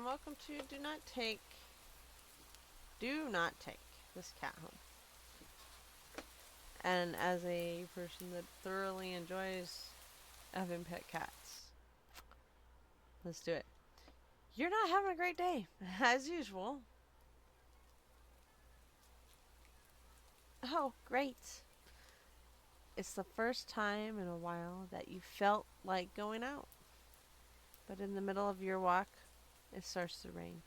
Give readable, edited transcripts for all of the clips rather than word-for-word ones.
welcome to Do Not Take this cat home. And as a person that thoroughly enjoys having pet cats, let's do it. You're not having a great day, as usual. Oh, great. It's the first time in a while that you felt like going out. But in the middle of your walk, it starts to rain.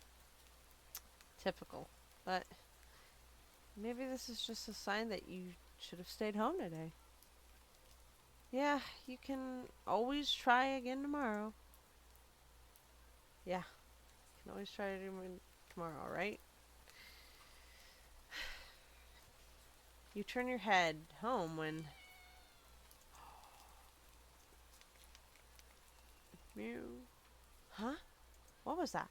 Typical. But maybe this is just a sign that you should have stayed home today. Yeah, you can always try again tomorrow. Yeah, you can always try it again tomorrow, right? You turn your head home when... Mew. Huh? What was that?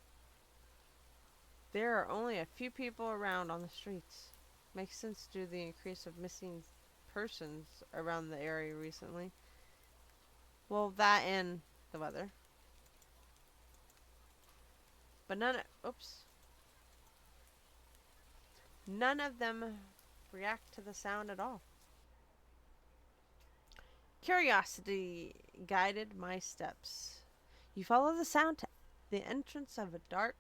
There are only a few people around on the streets. Makes sense due to the increase of missing persons around the area recently. Well, that and the weather. But none of them react to the sound at all. Curiosity guided my steps. You follow the sound to the entrance of a dark,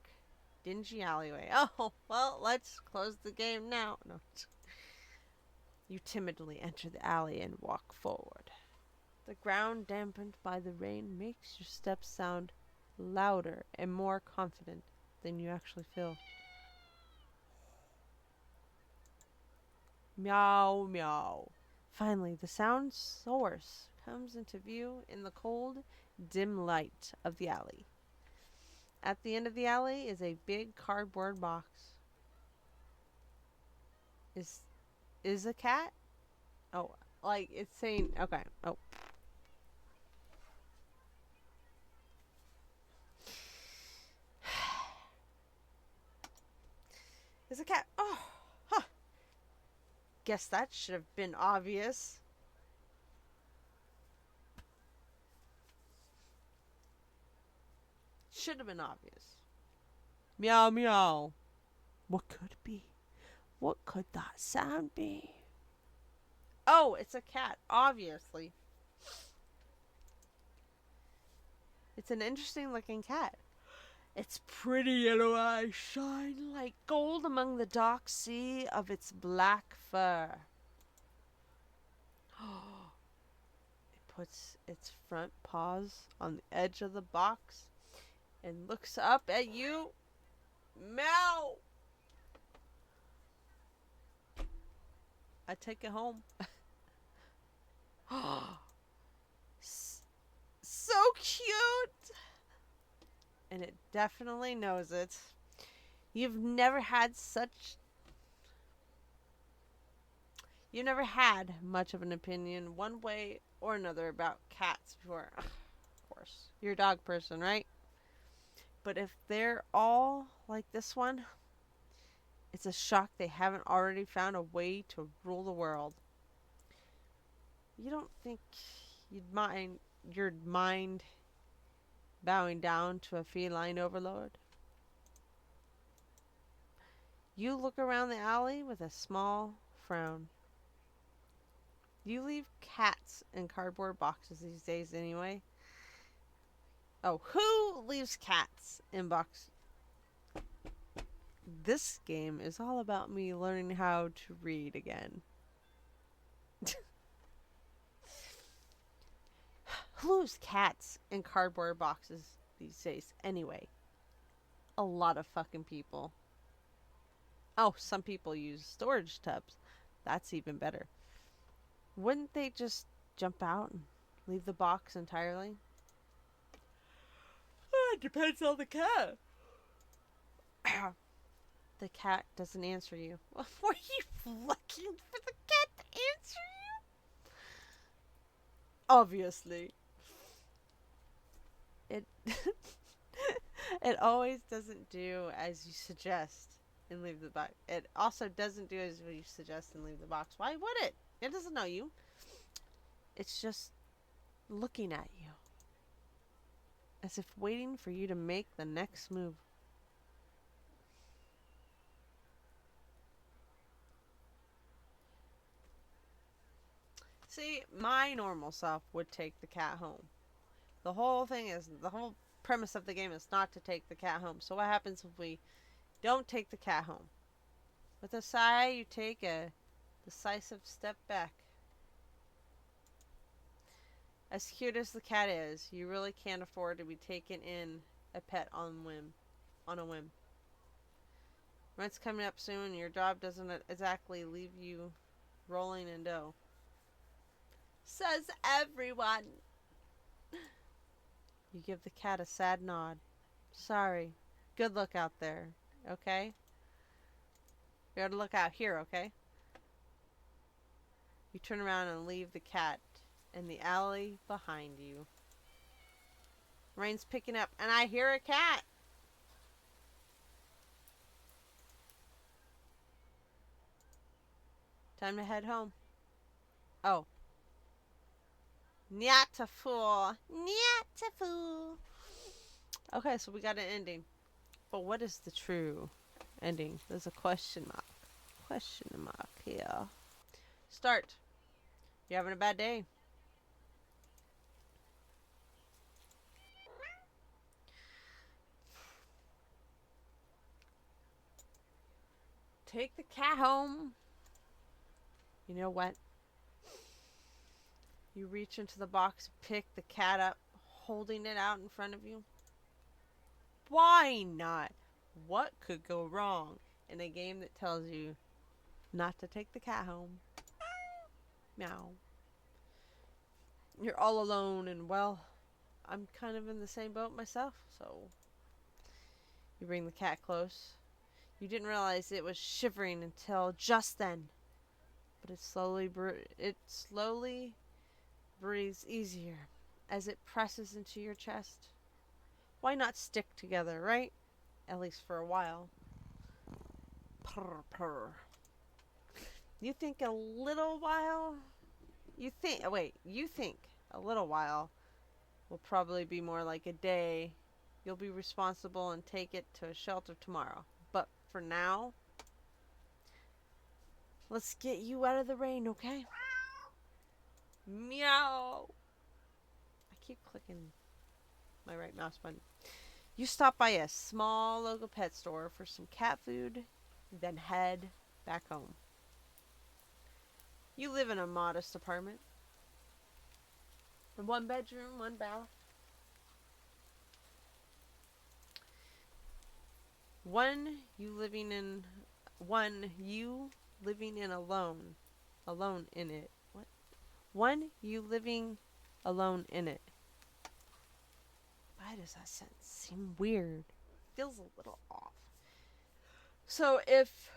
dingy alleyway. Oh, well, let's close the game now. No. You timidly enter the alley and walk forward. The ground dampened by the rain makes your steps sound louder and more confident than you actually feel. Meow, meow. Finally, the sound source comes into view in the cold, dim light of the alley. At the end of the alley is a big cardboard box. Is a cat? Oh, like it's saying okay. Oh. Is a cat. Oh. Huh. Guess that should have been obvious. Should have been obvious. Meow meow. What could it be? What could that sound be? Oh, it's a cat, obviously. It's an interesting looking cat. Its pretty yellow eyes shine like gold among the dark sea of its black fur. It puts its front paws on the edge of the box and looks up at you. Meow! I take it home. So cute! And it definitely knows it. You've never had much of an opinion one way or another about cats before. Of course. You're a dog person, right? But if they're all like this one, it's a shock they haven't already found a way to rule the world. You don't think your mind bowing down to a feline overlord? You look around the alley with a small frown. You leave cats in cardboard boxes these days anyway. Oh, who leaves cats in boxes? This game is all about me learning how to read again. Who leaves cats in cardboard boxes these days anyway? A lot of fucking people. Oh, some people use storage tubs. That's even better. Wouldn't they just jump out and leave the box entirely? It depends on the cat. The cat doesn't answer you. Were you looking for the cat to answer you? Obviously. It it always doesn't do as you suggest and leave the box. It also doesn't do as you suggest and leave the box. Why would it? It doesn't know you. It's just looking at you. As if waiting for you to make the next move. See, my normal self would take the cat home. The whole thing is, the whole premise of the game is not to take the cat home. So what happens if we don't take the cat home? With a sigh, you take a decisive step back. As cute as the cat is, you really can't afford to be taken in a pet on a whim. Rent's coming up soon. Your job doesn't exactly leave you rolling in dough. Says everyone. You give the cat a sad nod. Sorry. Good look out there. Okay? You gotta look out here, okay? You turn around and leave the cat in the alley behind you. Rain's picking up, and I hear a cat. Time to head home. Oh. Not a fool. Not a fool. Okay, so we got an ending. But what is the true ending? There's a question mark. Question mark here. Start. You having a bad day? Take the cat home. You know what? You reach into the box, pick the cat up, holding it out in front of you. Why not? What could go wrong in a game that tells you not to take the cat home? Meow. You're all alone, and well, I'm kind of in the same boat myself, so you bring the cat close. You didn't realize it was shivering until just then, but it slowly breathes easier as it presses into your chest. Why not stick together, right? At least for a while. Purr, purr. You think a little while? You think a little while will probably be more like a day. You'll be responsible and take it to a shelter tomorrow. But for now, let's get you out of the rain, okay? Meow. I keep clicking my right mouse button. You stop by a small local pet store for some cat food, then head back home. You live in a modest apartment. One bedroom, one bath. One you living in alone in it. What? One you living alone in it. Why does that sentence seem weird? Feels a little off. So if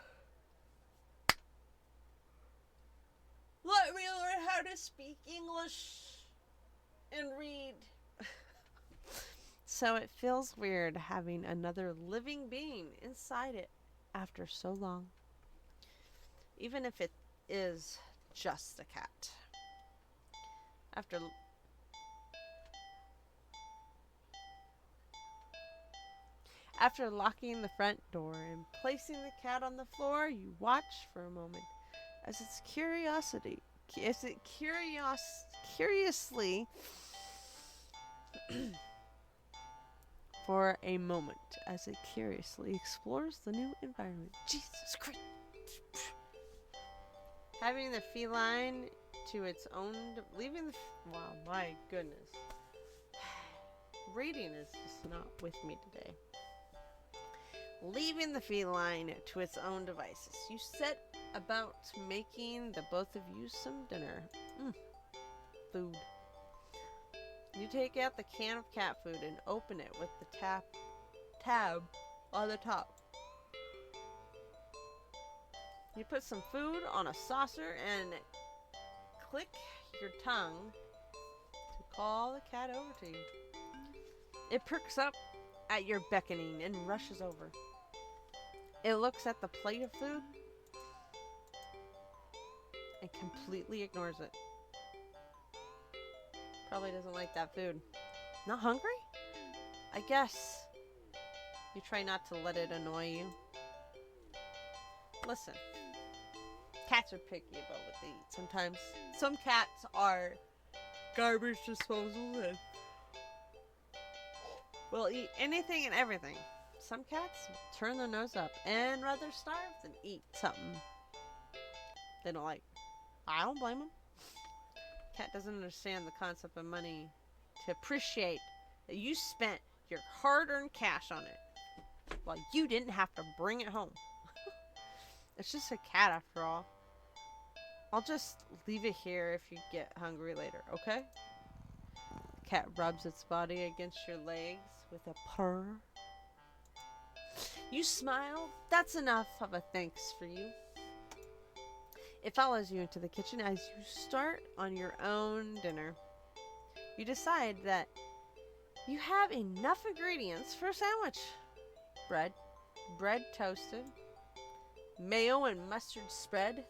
let me learn how to speak English and read. So it feels weird having another living being inside it after so long. Even if it is just a cat. After locking the front door and placing the cat on the floor, you watch for a moment as it curiously for a moment as it curiously explores the new environment. Jesus Christ. Having the feline to its own, wow, my goodness. Reading is just not with me today. Leaving the feline to its own devices, you set about making the both of you some dinner. Food. You take out the can of cat food and open it with the tab on the top. You put some food on a saucer and click your tongue to call the cat over to you. It perks up at your beckoning and rushes over. It looks at the plate of food and completely ignores it. Probably doesn't like that food. Not hungry? I guess. You try not to let it annoy you. Listen. Cats are picky about what they eat. Sometimes some cats are garbage disposal and will eat anything and everything. Some cats turn their nose up and rather starve than eat something they don't like. I don't blame them. Cat doesn't understand the concept of money to appreciate that you spent your hard-earned cash on it while you didn't have to bring it home. It's just a cat after all. I'll just leave it here if you get hungry later, okay? The cat rubs its body against your legs with a purr. You smile. That's enough of a thanks for you. It follows you into the kitchen as you start on your own dinner. You decide that you have enough ingredients for a sandwich. Bread toasted, mayo and mustard spread,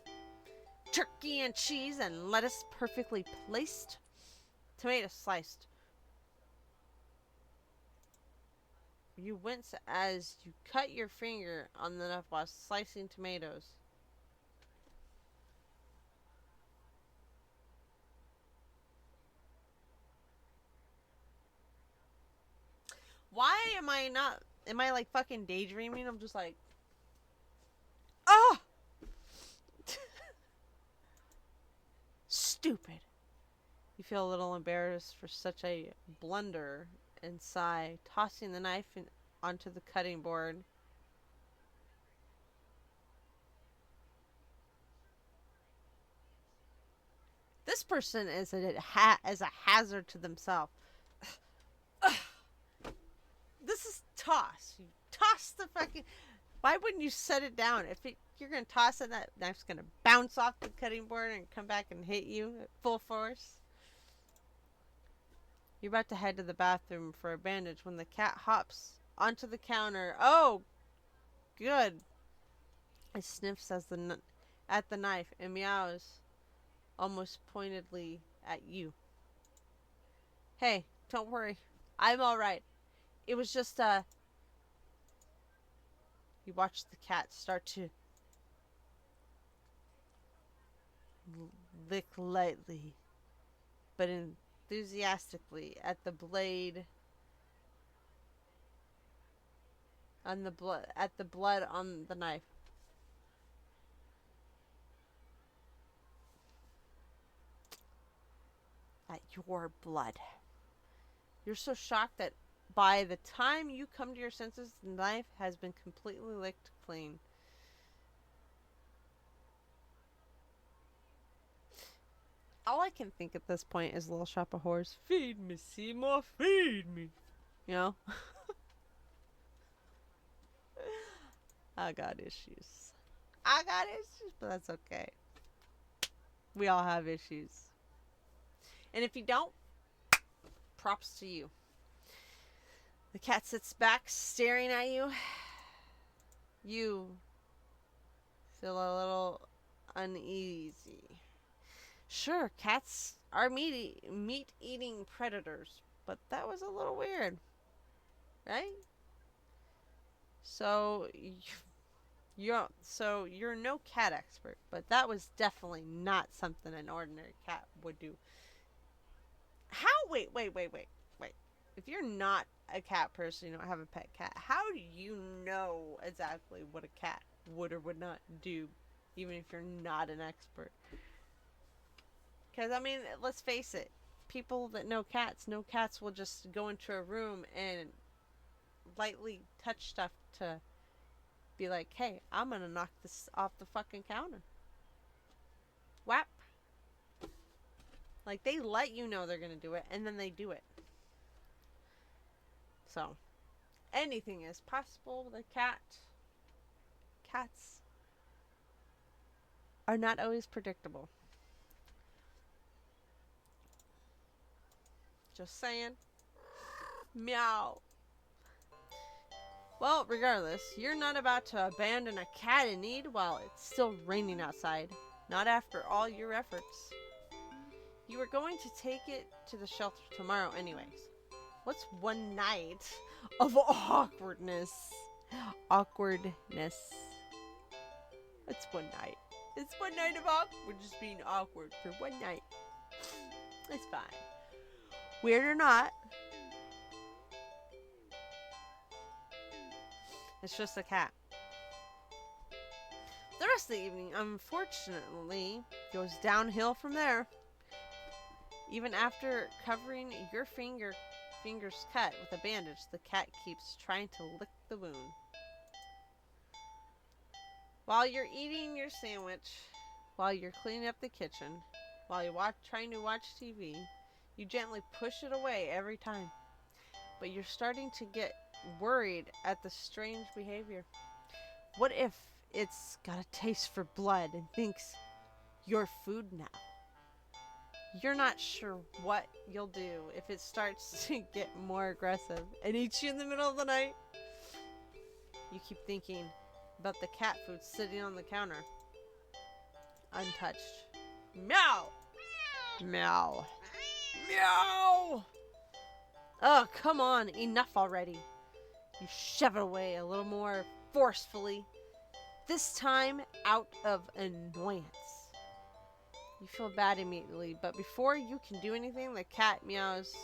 turkey and cheese and lettuce perfectly placed, tomato sliced. You wince as you cut your finger on the knife while slicing tomatoes. Why am I not? Am I like fucking daydreaming? I'm just like, oh, stupid. You feel a little embarrassed for such a blunder and sigh, tossing the knife onto the cutting board. This person is a hazard to themselves. This is toss. You toss the fucking. Why wouldn't you set it down? You're gonna toss it, that knife's gonna bounce off the cutting board and come back and hit you at full force. You're about to head to the bathroom for a bandage when the cat hops onto the counter. Oh, good. It sniffs at the knife and meows almost pointedly at you. Hey, don't worry. I'm alright. It was just, You watch the cat start to lick lightly, but enthusiastically at the blade at the blood on the knife. At your blood. You're so shocked that by the time you come to your senses, the knife has been completely licked clean. All I can think at this point is Little Shop of Horrors. Feed me, Seymour, feed me. You know? I got issues. But that's okay. We all have issues. And if you don't, props to you. The cat sits back, staring at you. You feel a little uneasy. Sure, cats are meat-eating predators, but that was a little weird, right? So you're no cat expert, but that was definitely not something an ordinary cat would do. How? Wait. If you're not a cat person, you don't have a pet cat, how do you know exactly what a cat would or would not do, even if you're not an expert? Because, I mean, let's face it. People that know cats will just go into a room and lightly touch stuff to be like, hey, I'm going to knock this off the fucking counter. Whap. Like, they let you know they're going to do it, and then they do it. So, anything is possible with a cat. Cats are not always predictable. Just saying. Meow. Well, regardless, you're not about to abandon a cat in need while it's still raining outside. Not after all your efforts. You were going to take it to the shelter tomorrow anyways. What's one night of awkwardness? Awkwardness. It's one night. It's one night of awkward. We're just being awkward for one night. It's fine. Weird or not, it's just a cat. The rest of the evening, unfortunately, goes downhill from there. Even after covering your fingers cut with a bandage, the cat keeps trying to lick the wound. While you're eating your sandwich, while you're cleaning up the kitchen, while you're trying to watch TV, you gently push it away every time. But you're starting to get worried at the strange behavior. What if it's got a taste for blood and thinks you're food now? You're not sure what you'll do if it starts to get more aggressive and eats you in the middle of the night. You keep thinking about the cat food sitting on the counter, untouched. Meow! Meow! Meow! Oh, come on, enough already. You shove it away a little more forcefully, this time out of annoyance. You feel bad immediately, but before you can do anything, the cat meows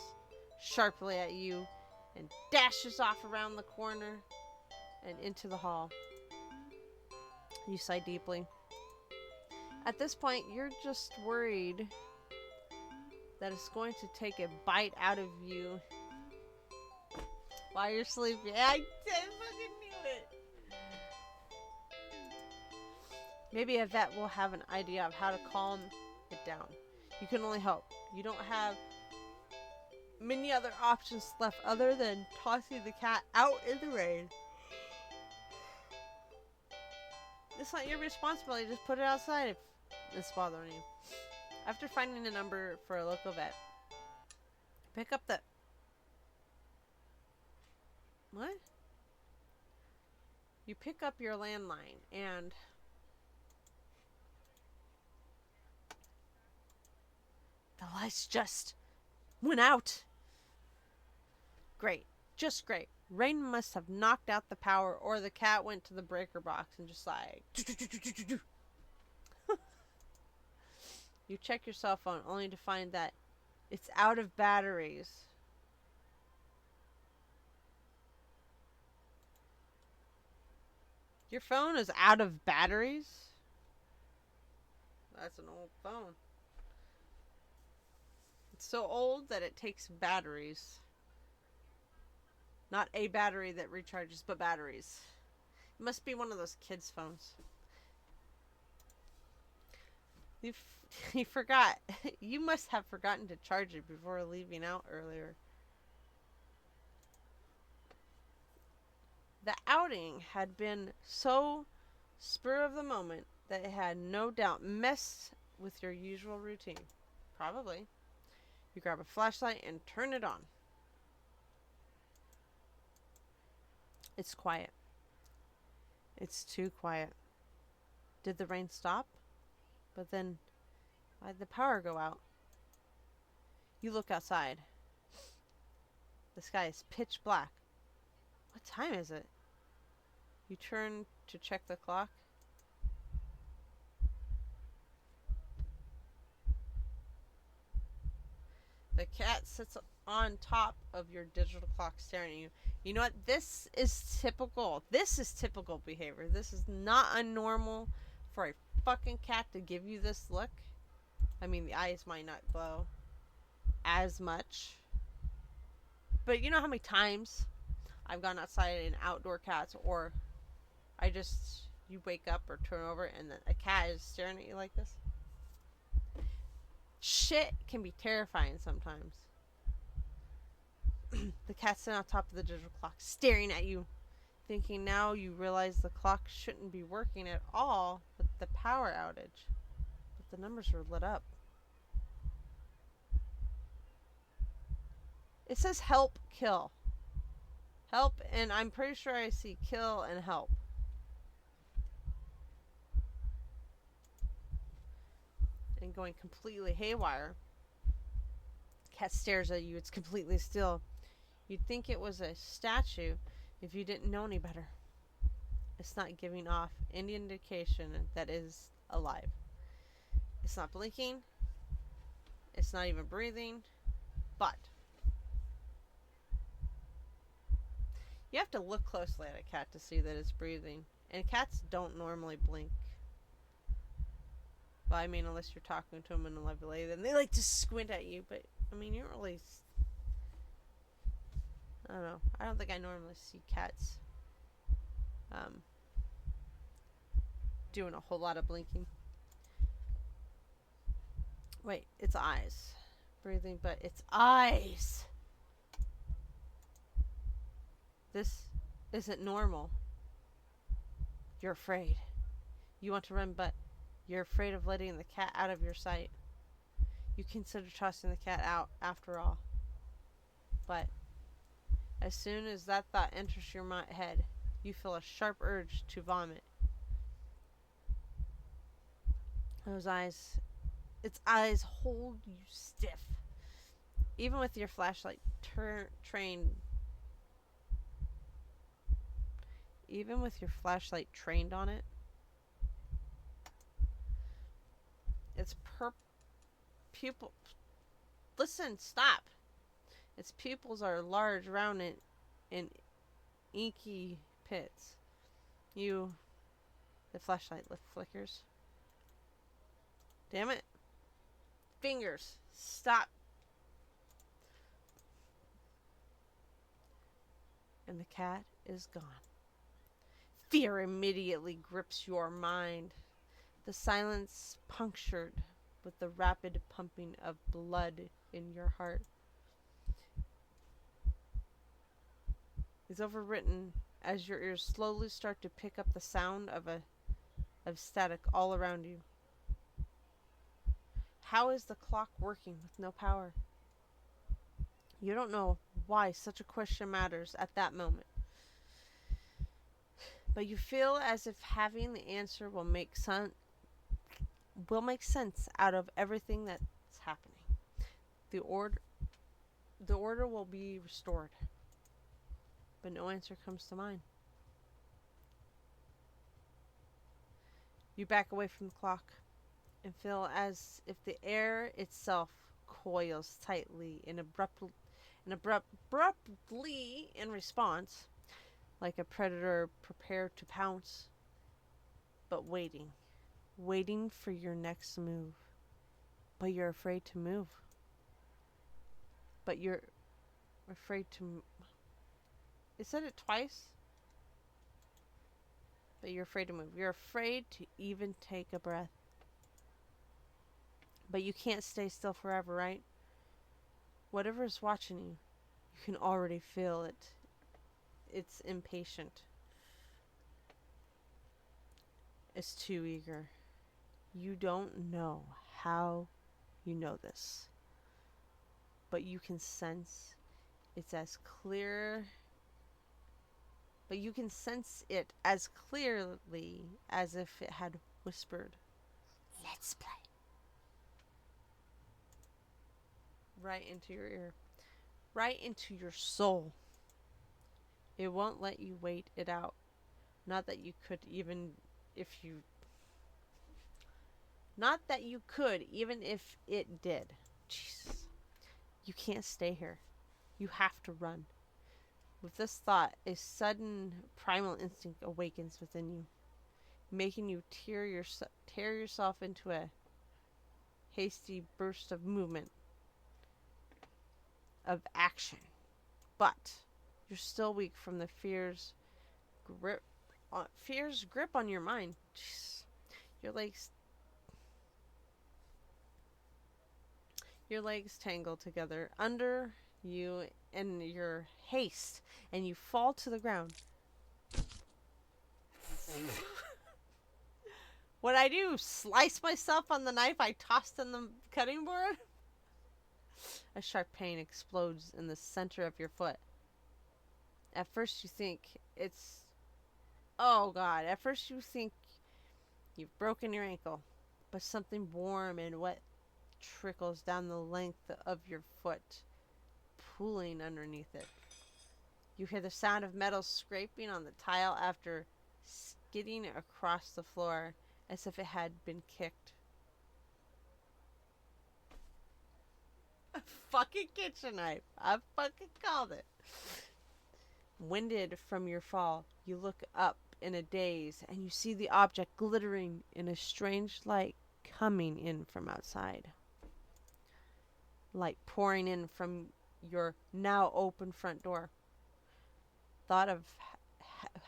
sharply at you and dashes off around the corner and into the hall. You sigh deeply. At this point, you're just worried that it's going to take a bite out of you while you're sleeping. I fucking knew it. Maybe a vet will have an idea of how to calm it down. You can only hope. You don't have many other options left other than tossing the cat out in the rain. It's not your responsibility. Just put it outside if it's bothering you. After finding a number for a local vet, pick up the... What? You pick up your landline and... The lights just went out. Great. Just great. Rain must have knocked out the power, or the cat went to the breaker box and just like... You check your cell phone only to find that it's out of batteries. Your phone is out of batteries? That's an old phone. It's so old that it takes batteries. Not a battery that recharges, but batteries. It must be one of those kids' phones. You forgot. You must have forgotten to charge it before leaving out earlier. The outing had been so spur of the moment that it had no doubt messed with your usual routine. Probably. You grab a flashlight and turn it on. It's quiet. It's too quiet. Did the rain stop? But then, why'd the power go out? You look outside. The sky is pitch black. What time is it? You turn to check the clock. The cat sits on top of your digital clock staring at you. You know what? This is typical. This is typical behavior. This is not unnormal for a fucking cat to give you this look. I mean, the eyes might not glow as much. But you know how many times I've gone outside in outdoor cats, or you wake up or turn over and then a cat is staring at you like this? Shit can be terrifying sometimes. The cat's sitting on top of the digital clock, staring at you, thinking now you realize the clock shouldn't be working at all with the power outage. But the numbers are lit up. It says help, kill. Help, and I'm pretty sure I see kill and help. And going completely haywire. Cat stares at you. It's completely still. You'd think it was a statue if you didn't know any better. It's not giving off any indication that is alive. It's not blinking. It's not even breathing. But you have to look closely at a cat to see that it's breathing. And cats don't normally blink. Well, I mean, unless you're talking to them in a lovely way, then they like to squint at you. But, I mean, you don't really. I don't know. I don't think I normally see cats um, doing a whole lot of blinking. Wait, it's eyes. Breathing, but it's eyes. This isn't normal. You're afraid. You want to run, but you're afraid of letting the cat out of your sight. You consider tossing the cat out after all. But as soon as that thought enters your head, you feel a sharp urge to vomit. Those eyes, its eyes hold you stiff. Even with your flashlight trained on it, its pupil. Listen, stop. Its pupils are large, round, and inky pits. The flashlight flickers. Damn it. Fingers, stop. And the cat is gone. Fear immediately grips your mind. The silence punctured with the rapid pumping of blood in your heart is overwritten as your ears slowly start to pick up the sound of static all around you. How is the clock working with no power? You don't know why such a question matters at that moment. But you feel as if having the answer will make sense out of everything that's happening. The order will be restored. But no answer comes to mind. You back away from the clock and feel as if the air itself coils tightly and abruptly in response, like a predator prepared to pounce, but waiting for your next move. But you're afraid to move. It said it twice. But you're afraid to move. You're afraid to even take a breath. But you can't stay still forever, right? Whatever is watching you, you can already feel it. It's impatient. It's too eager. You don't know how you know this. But you can sense it's as clear. But you can sense it as clearly as if it had whispered, "Let's play." Right into your ear. Right into your soul. It won't let you wait it out. Not that you could even if it did. Jesus. You can't stay here. You have to run. With this thought, a sudden primal instinct awakens within you, making you tear yourself into a hasty burst of movement, of action. But you're still weak from the fear's grip on your mind. Jeez. Your legs tangle together under you in your haste, and you fall to the ground. What I do? Slice myself on the knife I tossed on the cutting board? A sharp pain explodes in the center of your foot. At first you think it's... Oh God, at first you think you've broken your ankle. But something warm and wet trickles down the length of your foot, pooling underneath it. You hear the sound of metal scraping on the tile after skidding across the floor as if it had been kicked. A fucking kitchen knife. I fucking called it. Winded from your fall, you look up in a daze and you see the object glittering in a strange light coming in from outside. Light pouring in from your now open front door. Thought of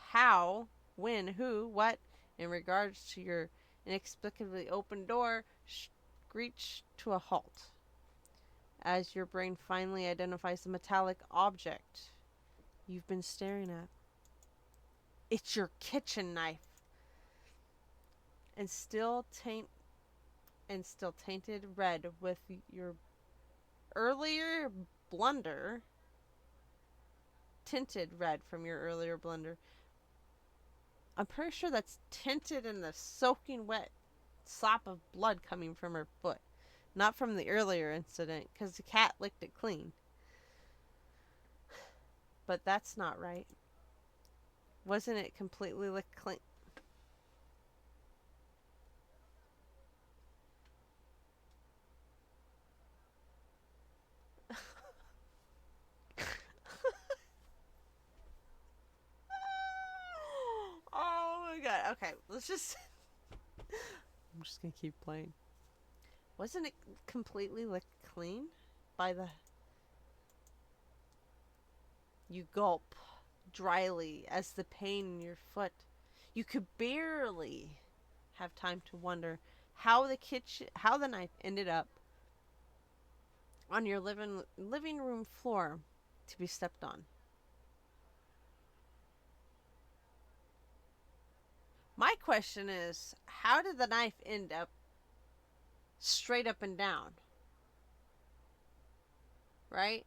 how, when, who, what, in regards to your inexplicably open door, screech to a halt as your brain finally identifies the metallic object you've been staring at. It's your kitchen knife, and still tainted red with your earlier blunder. Tinted red from your earlier blunder. I'm pretty sure that's tinted in the soaking wet slop of blood coming from her foot, not from the earlier incident, because the cat licked it clean. But that's not right. Wasn't it completely licked clean? Oh my god. Okay, let's just. I'm just gonna keep playing. Wasn't it completely licked clean by the. You gulp dryly as the pain in your foot. You could barely have time to wonder how the knife ended up on your living room floor to be stepped on. My question is, how did the knife end up straight up and down? Right?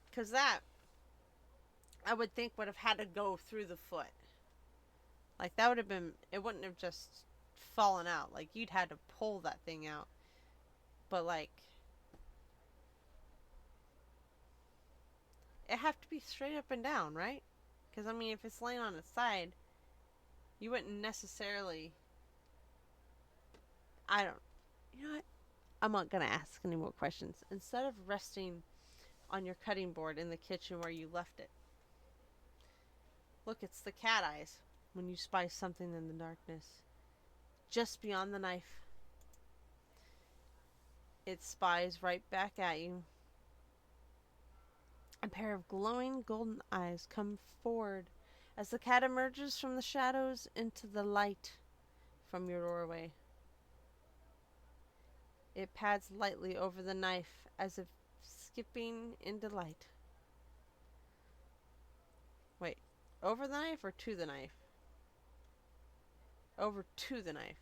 Because that, I would think, would have had to go through the foot. Like, that would have been, it wouldn't have just fallen out. Like, you'd had to pull that thing out. But, like, it have to be straight up and down, right? Because, I mean, if it's laying on its side, you wouldn't necessarily. I don't. You know what? I'm not going to ask any more questions. Instead of resting on your cutting board in the kitchen where you left it, look, it's the cat eyes when you spy something in the darkness. Just beyond the knife. It spies right back at you. A pair of glowing golden eyes come forward as the cat emerges from the shadows into the light from your doorway. It pads lightly over the knife as if skipping in delight. Wait, over the knife or to the knife? Over to the knife.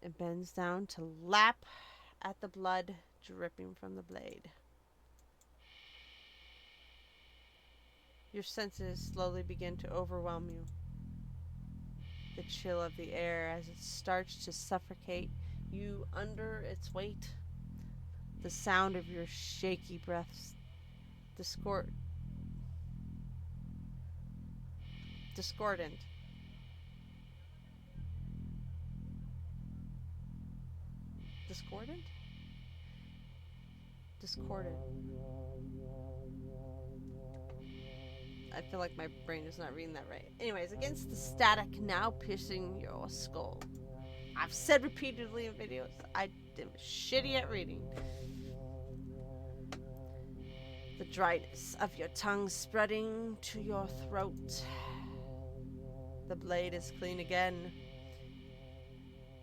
It bends down to lap at the blood dripping from the blade. Your senses slowly begin to overwhelm you. The chill of the air as it starts to suffocate you under its weight. The sound of your shaky breaths. Discordant. Discordant. Discordant. I feel like my brain is not reading that right. Anyways, against the static now piercing your skull. I've said repeatedly in videos, I am shitty at reading. The dryness of your tongue spreading to your throat. The blade is clean again.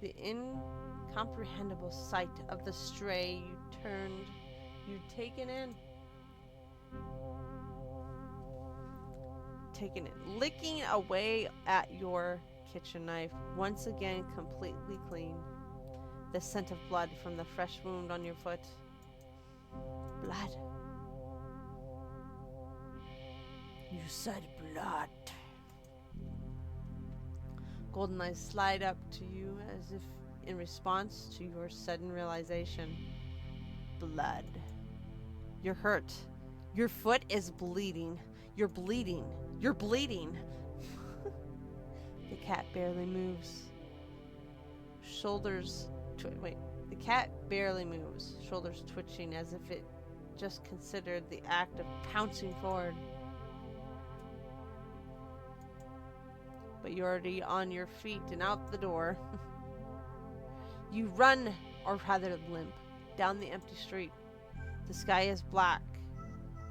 The incomprehensible sight of the stray you'd taken in. Licking away at your kitchen knife, once again completely clean. The scent of blood from the fresh wound on your foot. Blood. You said blood. Golden eyes slide up to you as if in response to your sudden realization. Blood. You're hurt. Your foot is bleeding. You're bleeding. You're bleeding. The cat barely moves. Shoulders. Wait. The cat barely moves, shoulders twitching as if it just considered the act of pouncing forward. But you're already on your feet and out the door. You run, or rather limp, down the empty street. The sky is black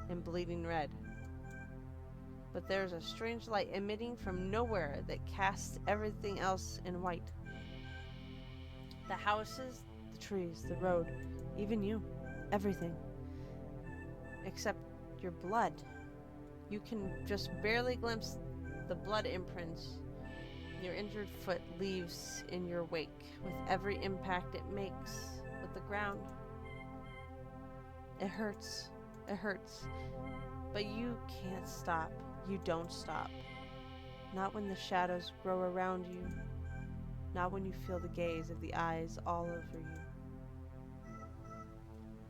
and bleeding red. But there's a strange light emitting from nowhere that casts everything else in white. The houses, the trees, the road, even you. Everything. Except your blood. You can just barely glimpse the blood imprints your injured foot leaves in your wake with every impact it makes with the ground. It hurts. It hurts. But you can't stop. You don't stop. Not when the shadows grow around you. Not when you feel the gaze of the eyes all over you.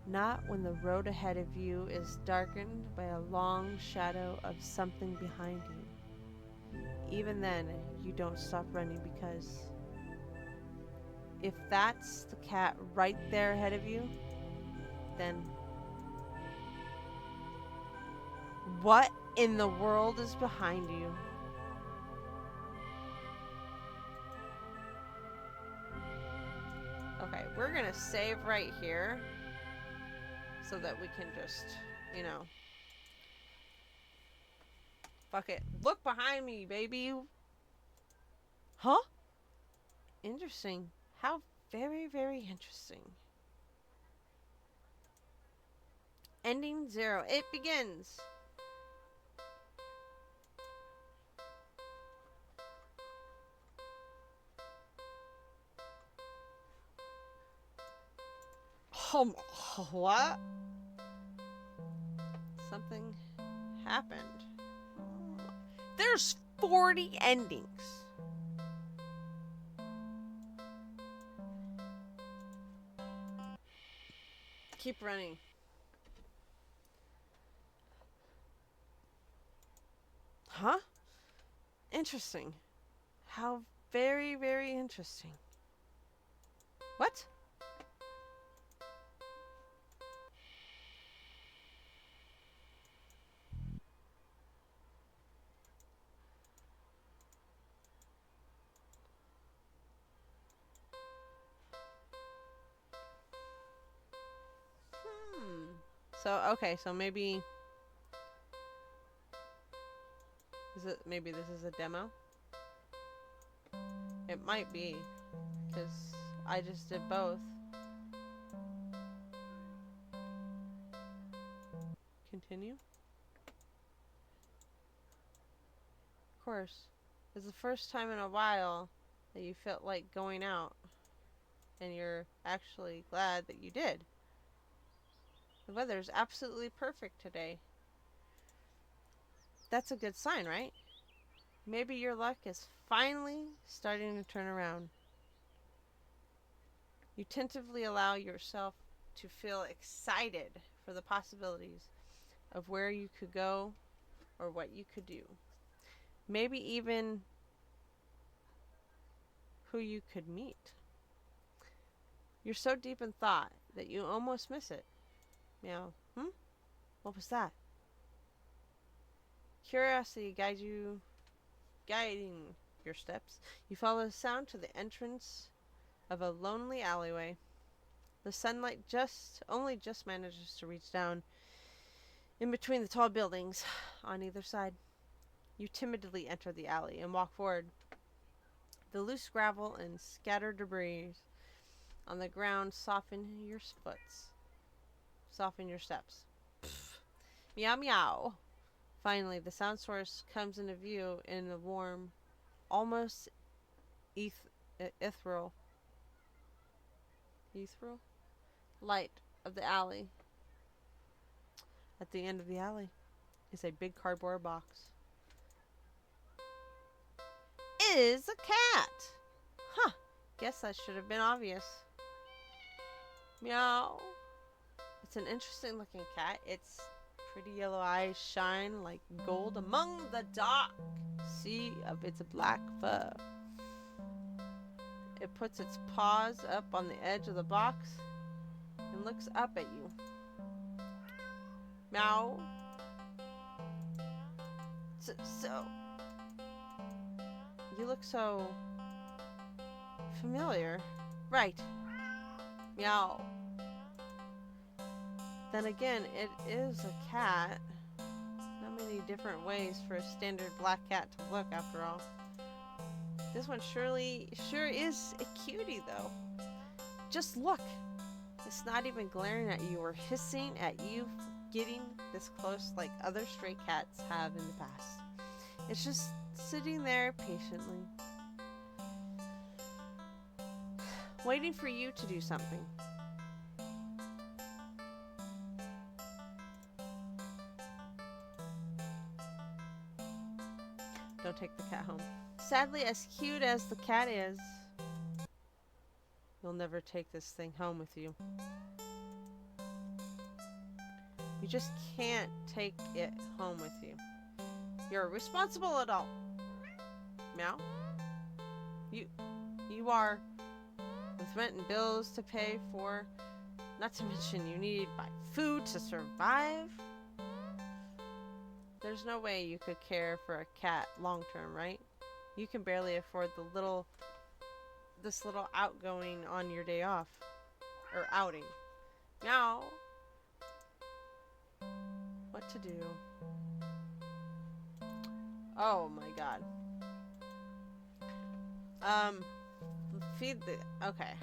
Not when the road ahead of you is darkened by a long shadow of something behind you. Even then, you don't stop running because if that's the cat right there ahead of you, then what in the world is behind you? Okay, we're gonna save right here so that we can just, you know, fuck it. Look behind me, baby. Huh? Interesting. How very, very interesting. Ending 0. It begins. What? Something happened. There's 40 endings. Keep running. Huh? Interesting. How very, very interesting. What? So, okay, so maybe maybe this is a demo? It might be, because I just did both. Continue? Of course. It's the first time in a while that you felt like going out, and you're actually glad that you did. The weather is absolutely perfect today. That's a good sign, right? Maybe your luck is finally starting to turn around. You tentatively allow yourself to feel excited for the possibilities of where you could go or what you could do. Maybe even who you could meet. You're so deep in thought that you almost miss it. Meow. What was that? Curiosity guiding your steps. You follow the sound to the entrance of a lonely alleyway. The sunlight only just manages to reach down in between the tall buildings on either side. You timidly enter the alley and walk forward. The loose gravel and scattered debris on the ground soften your steps. Meow meow. Finally, the sound source comes into view in the warm, almost ethereal light of the alley. At the end of the alley is a big cardboard box. It is a cat! Huh. Guess that should have been obvious. Meow. It's an interesting looking cat. It's Pretty yellow eyes shine like gold among the dark sea of its black fur. It puts its paws up on the edge of the box and looks up at you. Meow. So, you look so familiar. Right. Meow. Then again, it is a cat. Not many different ways for a standard black cat to look, after all. This one sure is a cutie, though. Just look. It's not even glaring at you or hissing at you for getting this close like other stray cats have in the past. It's just sitting there patiently, waiting for you to do something. Don't take the cat home. Sadly, as cute as the cat is, you'll never take this thing home with you. You just can't take it home with you. You're a responsible adult. Meow. You are, with rent and bills to pay for, not to mention you need to buy food to survive. There's no way you could care for a cat long term, right? You can barely afford this little outgoing on your day off. Or outing. Meow. What to do? Oh my god. Feed the... Okay.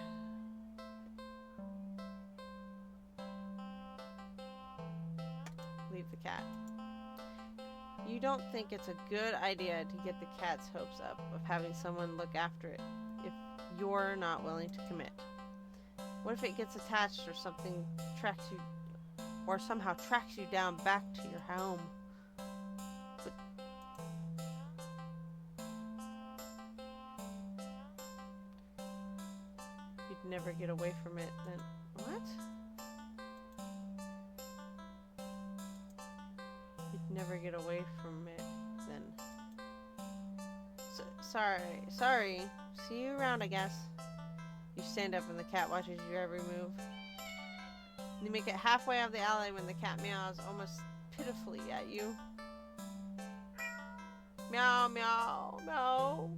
Leave the cat. You don't think it's a good idea to get the cat's hopes up of having someone look after it if you're not willing to commit. What if it gets attached or something somehow tracks you down back to your home? But you'd never get away from it then. What? Never get away from it then. Sorry. See you around, I guess. You stand up and the cat watches your every move. You make it halfway out of the alley when the cat meows almost pitifully at you. Meow, meow, meow.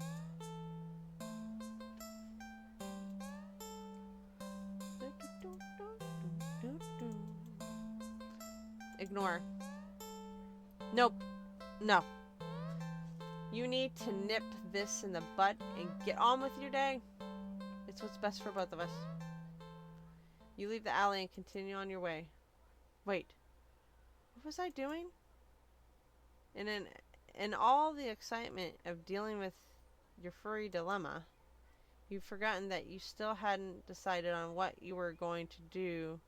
Ignore. Nope. No. You need to nip this in the bud and get on with your day. It's what's best for both of us. You leave the alley and continue on your way. Wait. What was I doing? And in all the excitement of dealing with your furry dilemma, you've forgotten that you still hadn't decided on what you were going to do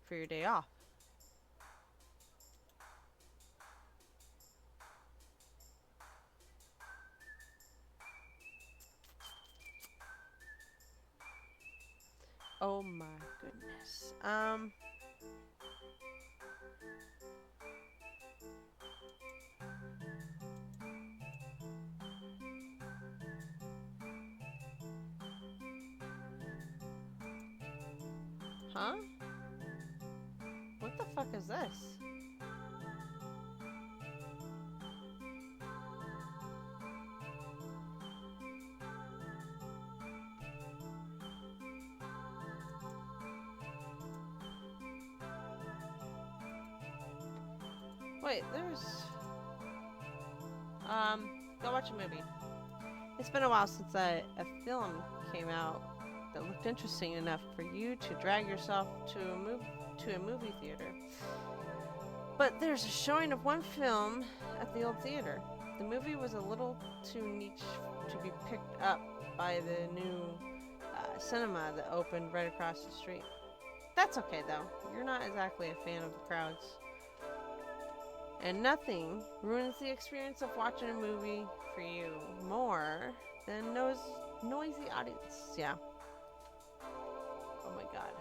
for your day off. Oh my goodness. Huh? What the fuck is this? Wait, go watch a movie. It's been a while since a film came out that looked interesting enough for you to drag yourself to a movie theater. But there's a showing of one film at the old theater. The movie was a little too niche to be picked up by the new cinema that opened right across the street. That's okay though. You're not exactly a fan of the crowds. And nothing ruins the experience of watching a movie for you more than noisy audience. Yeah. Oh my god.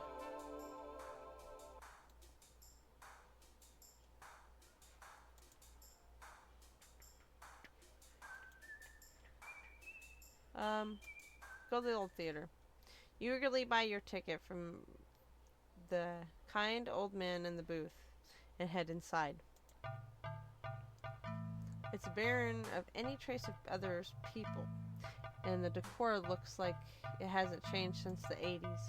Um, go to the old theater. You eagerly buy your ticket from the kind old man in the booth and head inside. It's barren of any trace of other people, and the decor looks like it hasn't changed since the 80s,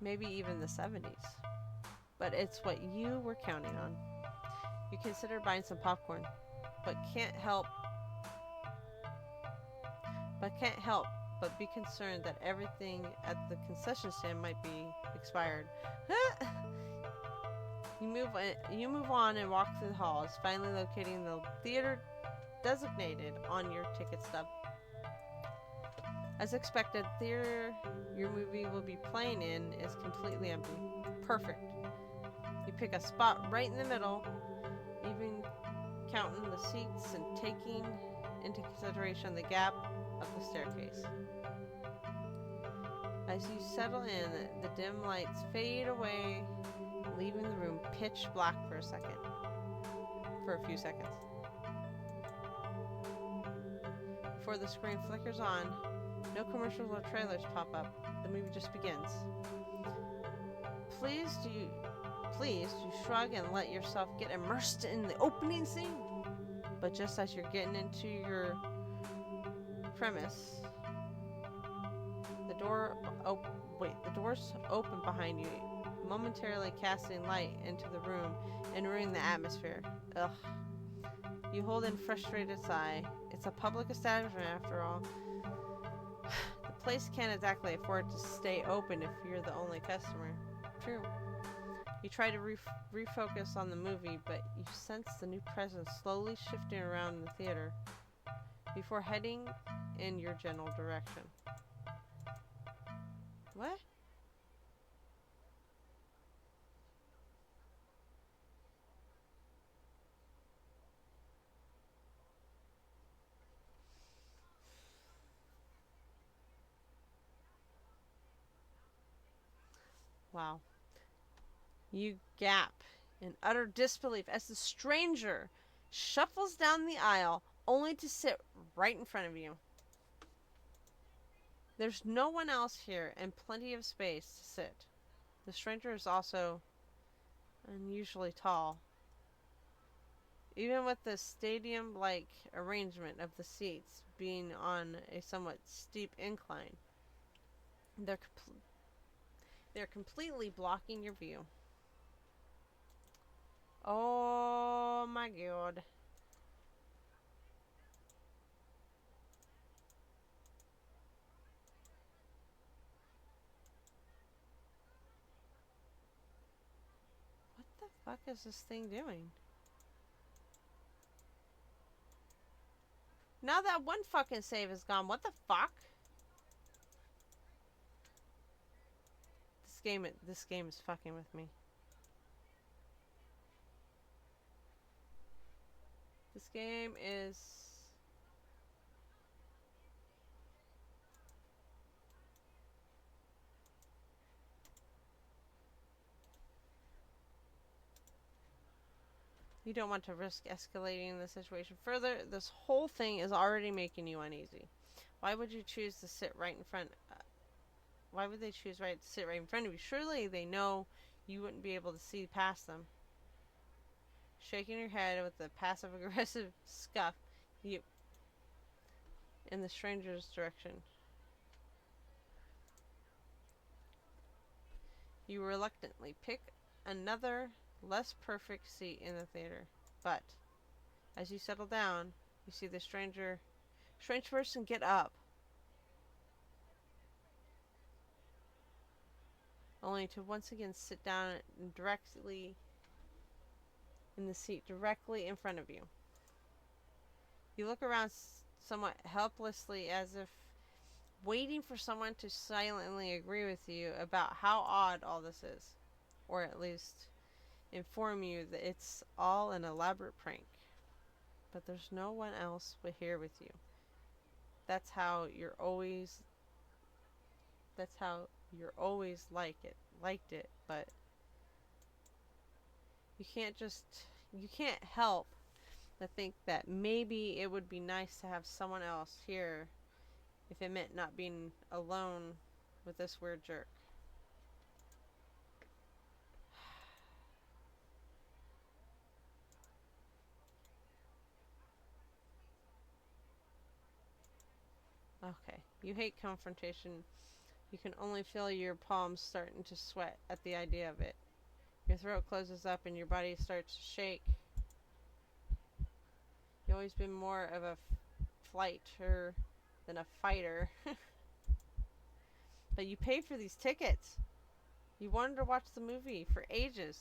maybe even the 70s. But it's what you were counting on. You consider buying some popcorn, but can't help but be concerned that everything at the concession stand might be expired. You move on and walk through the halls, finally locating the theater designated on your ticket stub. As expected, the theater your movie will be playing in is completely empty. Perfect. You pick a spot right in the middle, even counting the seats and taking into consideration the gap of the staircase. As you settle in, the dim lights fade away, leaving the room pitch black for a few seconds. Before the screen flickers on, no commercials or trailers pop up. The movie just begins. Pleased, you shrug and let yourself get immersed in the opening scene. But just as you're getting into your premise, the doors open behind you, momentarily casting light into the room and ruining the atmosphere. Ugh. You hold in a frustrated sigh. It's a public establishment after all. The place can't exactly afford to stay open if you're the only customer. True. You try to refocus on the movie, but you sense the new presence slowly shifting around in the theater before heading in your general direction. What? Wow. You gap in utter disbelief as the stranger shuffles down the aisle only to sit right in front of you. There's no one else here and plenty of space to sit. The stranger is also unusually tall. Even with the stadium-like arrangement of the seats being on a somewhat steep incline, they're completely blocking your view. Oh my god. What the fuck is this thing doing? Now that one fucking save is gone, what the fuck? This game is fucking with me. This game is... You don't want to risk escalating the situation further. This whole thing is already making you uneasy. Why would you choose to sit right in front? Why would they choose to sit right in front of you? Surely they know you wouldn't be able to see past them. Shaking your head with a passive-aggressive scuff, you in the stranger's direction. You reluctantly pick another, less perfect seat in the theater. But as you settle down, you see the strange person get up, only to once again sit down directly in the seat directly in front of you. You look around somewhat helplessly as if waiting for someone to silently agree with you about how odd all this is, or at least inform you that it's all an elaborate prank. But there's no one else but here with you. That's how you're always liked it, but you can't help but think that maybe it would be nice to have someone else here if it meant not being alone with this weird jerk. Okay, you hate confrontation. You can only feel your palms starting to sweat at the idea of it. Your throat closes up and your body starts to shake. You've always been more of a flighter than a fighter. But you paid for these tickets. You wanted to watch the movie for ages.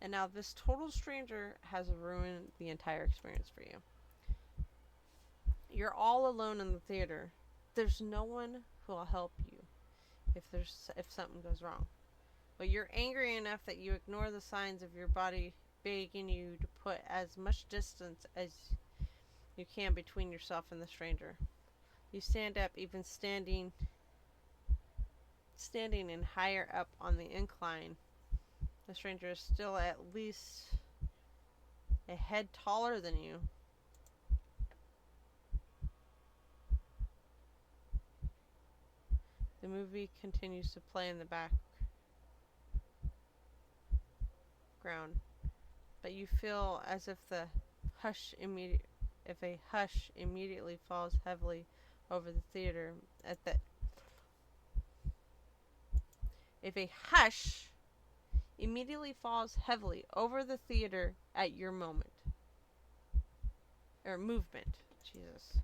And now this total stranger has ruined the entire experience for you. You're all alone in the theater. There's no one who will help you if something goes wrong. But you're angry enough that you ignore the signs of your body begging you to put as much distance as you can between yourself and the stranger. You stand up, even standing and higher up on the incline. The stranger is still at least a head taller than you. The movie continues to play in the background, but you feel as if a hush immediately falls heavily over the theater if a hush immediately falls heavily over the theater at your movement. Jesus.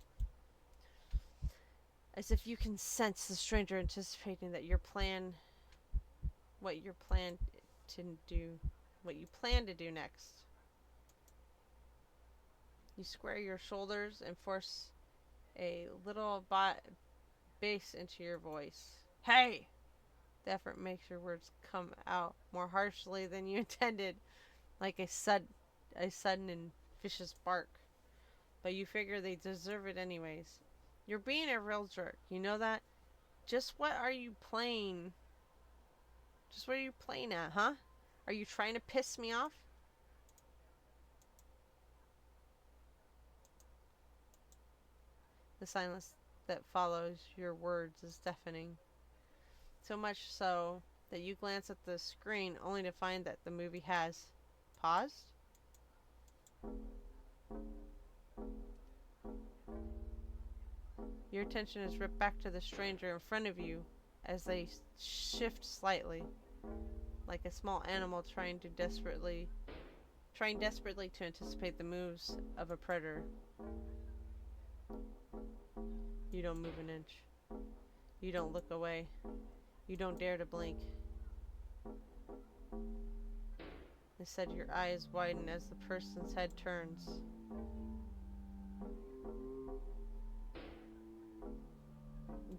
As if you can sense the stranger anticipating that what you plan to do next. You square your shoulders and force a little bass into your voice. Hey! The effort makes your words come out more harshly than you intended, like a sudden and vicious bark. But you figure they deserve it anyways. You're being a real jerk. You know that? Just what are you playing? Just what are you playing at, huh? Are you trying to piss me off? The silence that follows your words is deafening. So much so that you glance at the screen only to find that the movie has paused. Your attention is ripped back to the stranger in front of you as they shift slightly, like a small animal trying desperately to anticipate the moves of a predator. You don't move an inch. You don't look away. You don't dare to blink. Instead, your eyes widen as the person's head turns.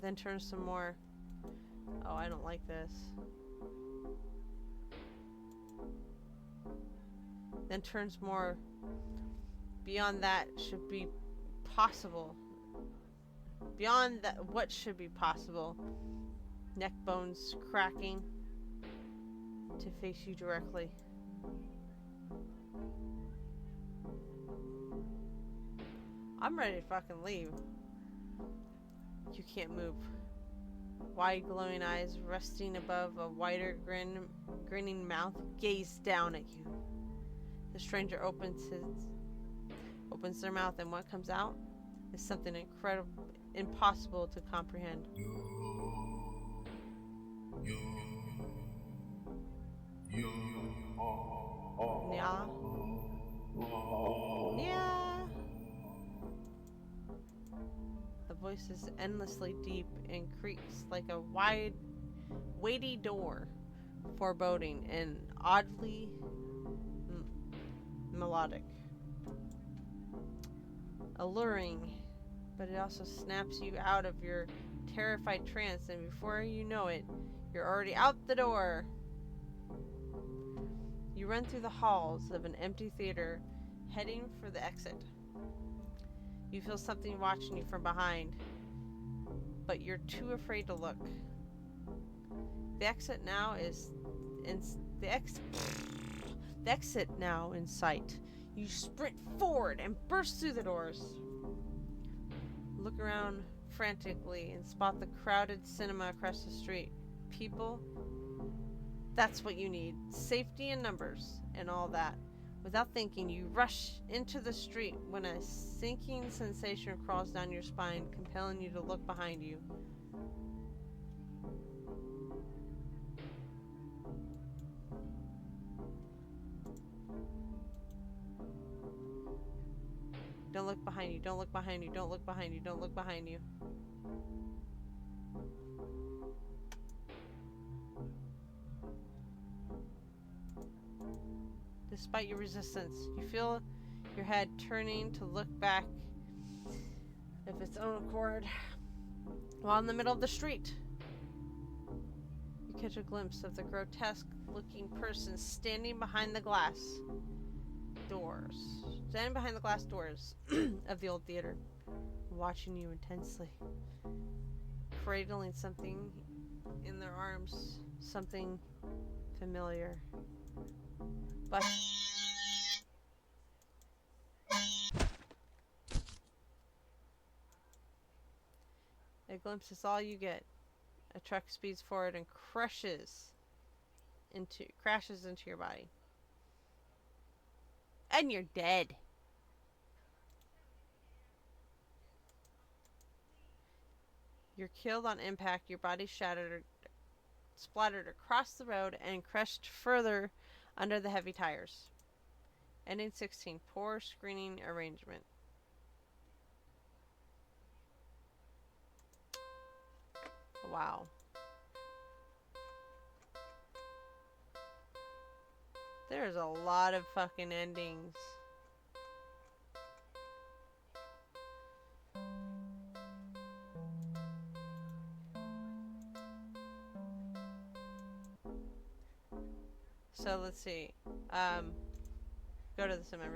Then turns some more. Oh, I don't like this. Then turns more. Beyond that should be possible. Beyond that, what should be possible? Neck bones cracking to face you directly. I'm ready to fucking leave. You can't move. Wide glowing eyes resting above a wider grinning mouth gaze down at you. The stranger opens their mouth, and what comes out is something incredible, impossible to comprehend. Yeah. Yeah. The voice is endlessly deep and creaks like a wide, weighty door, foreboding and oddly melodic. Alluring, but it also snaps you out of your terrified trance, and before you know it, you're already out the door. You run through the halls of an empty theater, heading for the exit. You feel something watching you from behind, but you're too afraid to look. The exit now in sight. You sprint forward and burst through the doors. Look around frantically and spot the crowded cinema across the street. People, that's what you need. Safety in numbers and all that. Without thinking, you rush into the street when a sinking sensation crawls down your spine, compelling you to look behind you. Don't look behind you, don't look behind you, don't look behind you, don't look behind you. Despite your resistance, you feel your head turning to look back of its own accord. While in the middle of the street, you catch a glimpse of the grotesque looking person standing behind the glass doors. Standing behind the glass doors of the old theater, watching you intensely. Cradling something in their arms, something familiar. But a glimpse is all you get. A truck speeds forward and crashes into your body. And you're dead. You're killed on impact, your body shattered, splattered across the road, and crushed further under the heavy tires. Ending 16. Poor screening arrangement. Wow. There's a lot of fucking endings. So let's see. Go to the cinema.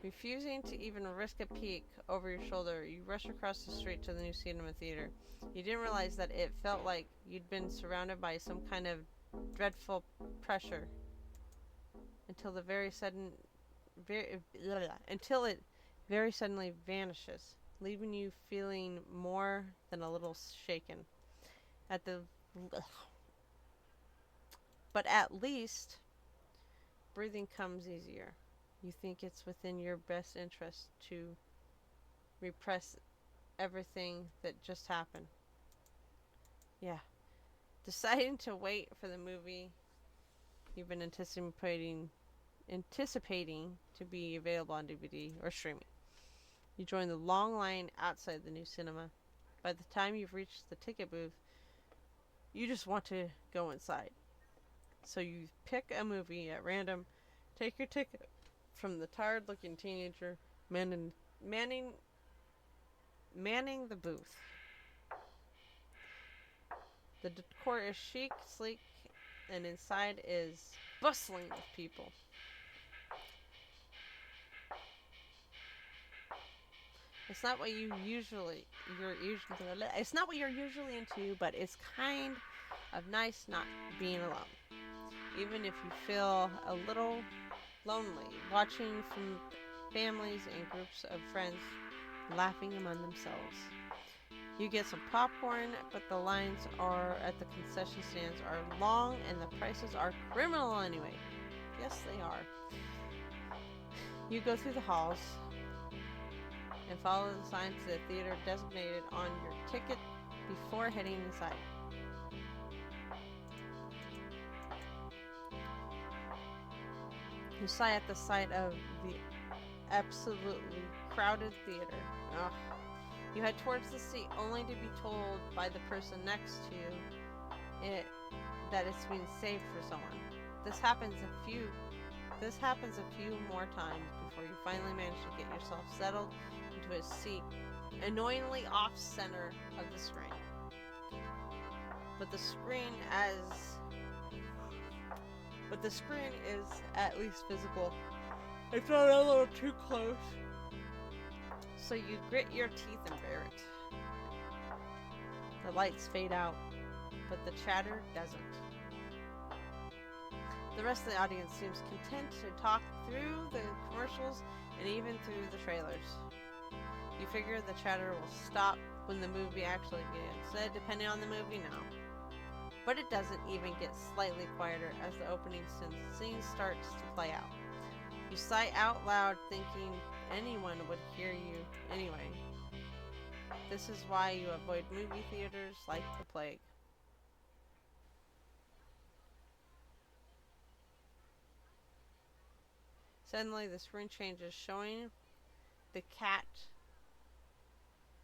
Refusing to even risk a peek over your shoulder, you rush across the street to the new cinema theater. You didn't realize that it felt like you'd been surrounded by some kind of dreadful pressure until it very suddenly vanishes, leaving you feeling more than a little shaken. But at least breathing comes easier. You think it's within your best interest to repress everything that just happened. Yeah. Deciding to wait for the movie you've been anticipating to be available on DVD or streaming. You join the long line outside the new cinema. By the time you've reached the ticket booth, you just want to go inside. So you pick a movie at random, take your ticket from the tired-looking teenager manning the booth. The decor is chic, sleek, and inside is bustling with people. It's not what you're usually into, but it's kind of nice not being alone. Even if you feel a little lonely, watching from families and groups of friends laughing among themselves. You get some popcorn, but the lines at the concession stands are long and the prices are criminal anyway. Yes, they are. You go through the halls and follow the signs to the theater designated on your ticket before heading inside. You sigh at the sight of the absolutely crowded theater. Ugh. You head towards the seat only to be told by the person next to you that it's been saved for someone. This happens a few more times before you finally manage to get yourself settled into a seat annoyingly off center of the screen. But the screen is at least visible. It's not a little too close. So you grit your teeth and bear it. The lights fade out, but the chatter doesn't. The rest of the audience seems content to talk through the commercials and even through the trailers. You figure the chatter will stop when the movie actually begins. Depending on the movie, no. But it doesn't even get slightly quieter as the opening scene starts to play out. You sigh out loud, thinking anyone would hear you anyway. This is why you avoid movie theaters like the plague. Suddenly, the screen changes, showing the cat,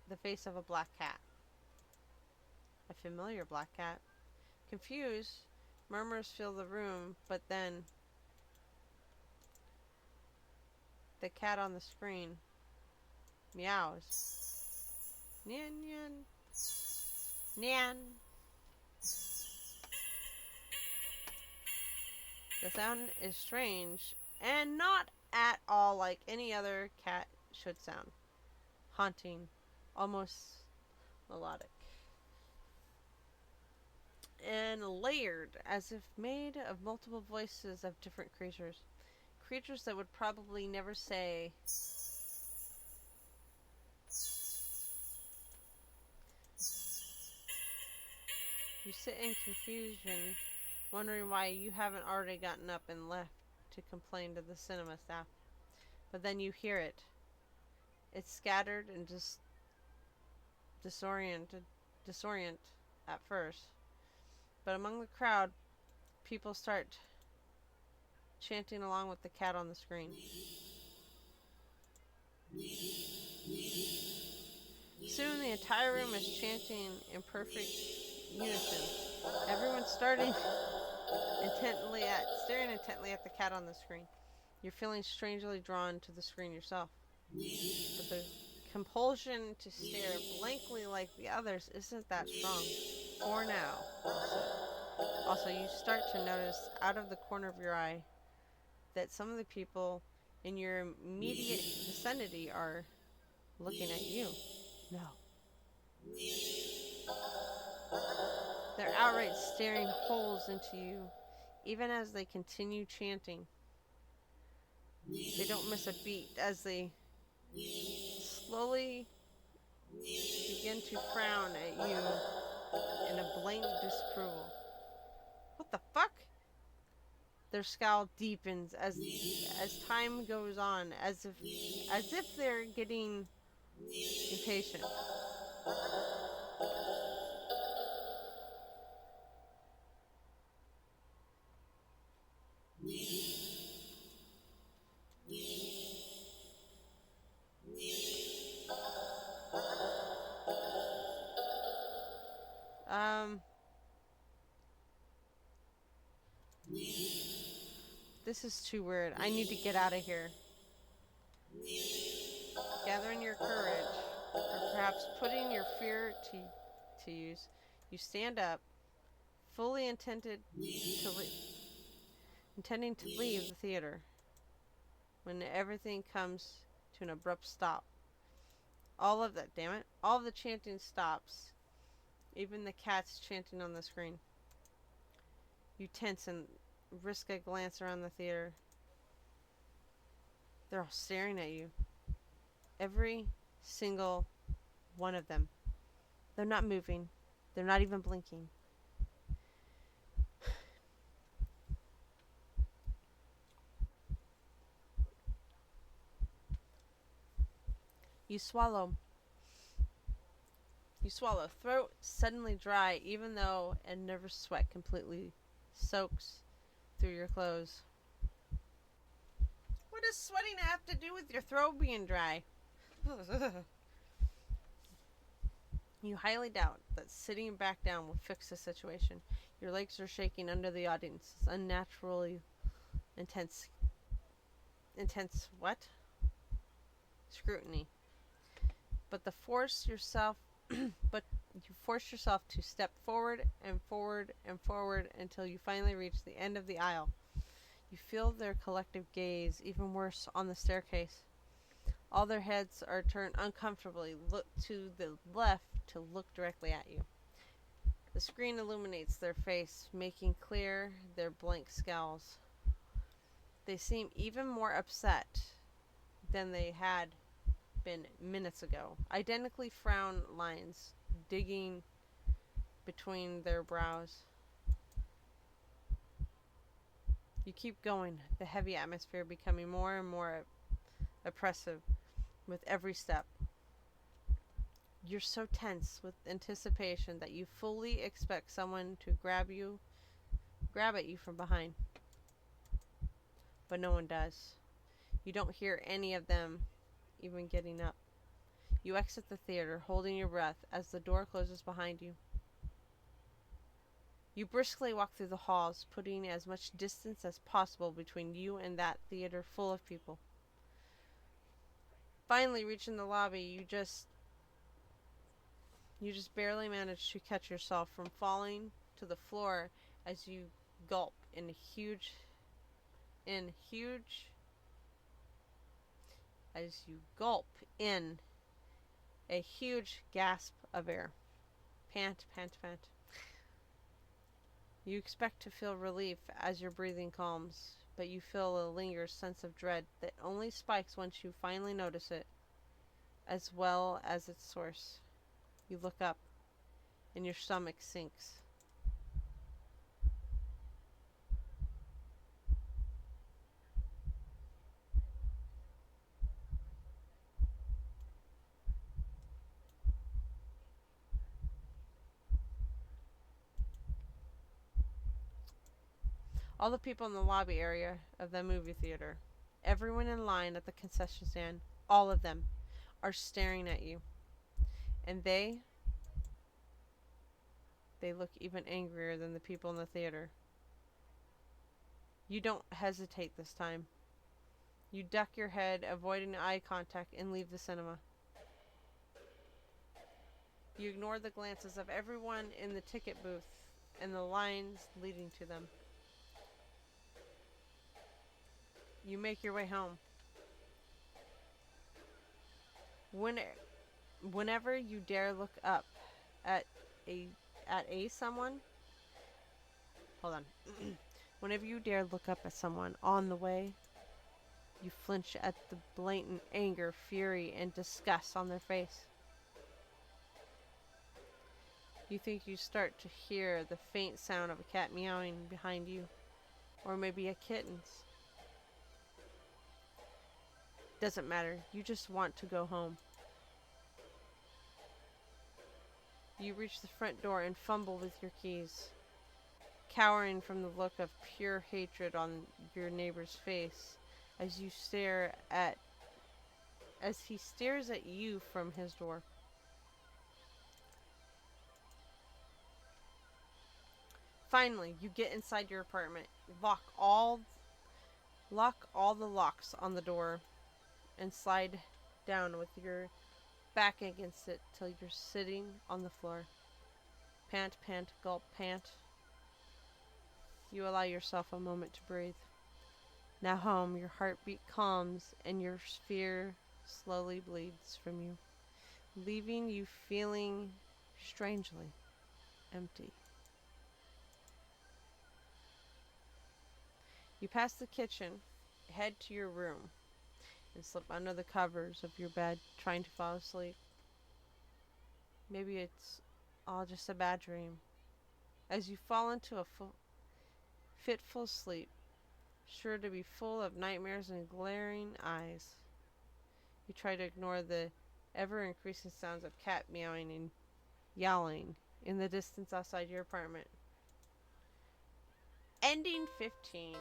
the face of a black cat. A familiar black cat. Confused, murmurs fill the room, but then the cat on the screen meows. Nyan, nyan, nyan. The sound is strange and not at all like any other cat should sound. Haunting, almost melodic. And layered, as if made of multiple voices of different creatures. Creatures that would probably never say, you sit in confusion, wondering why you haven't already gotten up and left to complain to the cinema staff. But then you hear it. It's scattered and disorient at first. But among the crowd, people start chanting along with the cat on the screen. Soon the entire room is chanting in perfect unison. Everyone's staring intently at the cat on the screen. You're feeling strangely drawn to the screen yourself. But the compulsion to stare blankly like the others isn't that strong. For now, also, you start to notice out of the corner of your eye that some of the people in your immediate vicinity are looking at you. No. They're outright staring holes into you, even as they continue chanting. They don't miss a beat as they slowly begin to frown at you in a blank disapproval. What the fuck? Their scowl deepens as time goes on, as if they're getting impatient. This is too weird. I need to get out of here. Gathering your courage, or perhaps putting your fear to use, you stand up, fully intending to leave the theater, when everything comes to an abrupt stop. All of the chanting stops, even the cats chanting on the screen. You tense and risk a glance around the theater. They're all staring at you. Every single one of them. They're not moving. They're not even blinking. You swallow. Throat suddenly dry, even though a nervous sweat completely soaks through your clothes. What does sweating have to do with your throat being dry? You highly doubt that sitting back down will fix the situation. Your legs are shaking under the audience's unnaturally intense what? Scrutiny. But you force yourself to step forward and forward and forward until you finally reach the end of the aisle. You feel their collective gaze, even worse, on the staircase. All their heads are turned uncomfortably, look to the left to look directly at you. The screen illuminates their face, making clear their blank scowls. They seem even more upset than they had been minutes ago. Identically frown lines digging between their brows. You keep going, the heavy atmosphere becoming more and more oppressive with every step. You're so tense with anticipation that you fully expect someone to grab at you from behind. But no one does. You don't hear any of them even getting up. You exit the theater, holding your breath as the door closes behind you. You briskly walk through the halls, putting as much distance as possible between you and that theater full of people. Finally, reaching the lobby, you just barely manage to catch yourself from falling to the floor as you gulp in a huge as you gulp in a huge gasp of air. Pant, pant, pant. You expect to feel relief as your breathing calms, but you feel a lingering sense of dread that only spikes once you finally notice it, as well as its source. You look up, and your stomach sinks. All the people in the lobby area of the movie theater, everyone in line at the concession stand, all of them, are staring at you. And they look even angrier than the people in the theater. You don't hesitate this time. You duck your head, avoiding eye contact, and leave the cinema. You ignore the glances of everyone in the ticket booth and the lines leading to them. You make your way home. Whenever you dare look up at someone, hold on. Whenever you dare look up at someone on the way, you flinch at the blatant anger, fury, and disgust on their face. You think you start to hear the faint sound of a cat meowing behind you, or maybe a kitten's. Doesn't matter. You just want to go home. You reach the front door and fumble with your keys, cowering from the look of pure hatred on your neighbor's face as he stares at you from his door. Finally, you get inside your apartment, lock all the locks on the door, and slide down with your back against it till you're sitting on the floor. Pant, pant, gulp, pant. You allow yourself a moment to breathe. Now home, your heartbeat calms and your fear slowly bleeds from you, leaving you feeling strangely empty. You pass the kitchen, head to your room, and slip under the covers of your bed, trying to fall asleep. Maybe it's all just a bad dream. As you fall into a fitful sleep, sure to be full of nightmares and glaring eyes. You try to ignore the ever-increasing sounds of cat meowing and yowling in the distance outside your apartment. Ending 15.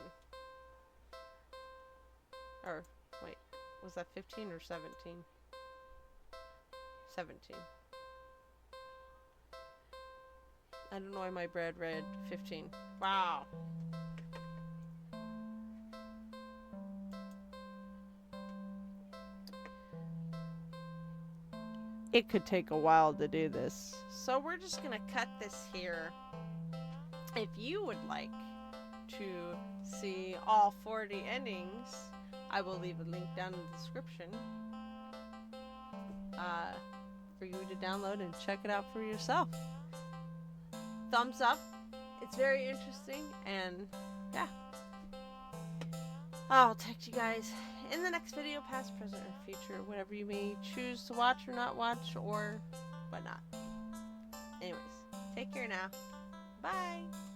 Or, wait, was that 15 or 17? 17. I don't know why my bread read 15. Wow. It could take a while to do this, so we're just gonna cut this here. If you would like to see all 40 endings, I will leave a link down in the description for you to download and check it out for yourself. Thumbs up. It's very interesting, and yeah. I'll text you guys in the next video, past, present, or future, whatever you may choose to watch or not watch or whatnot. Anyways, take care now. Bye.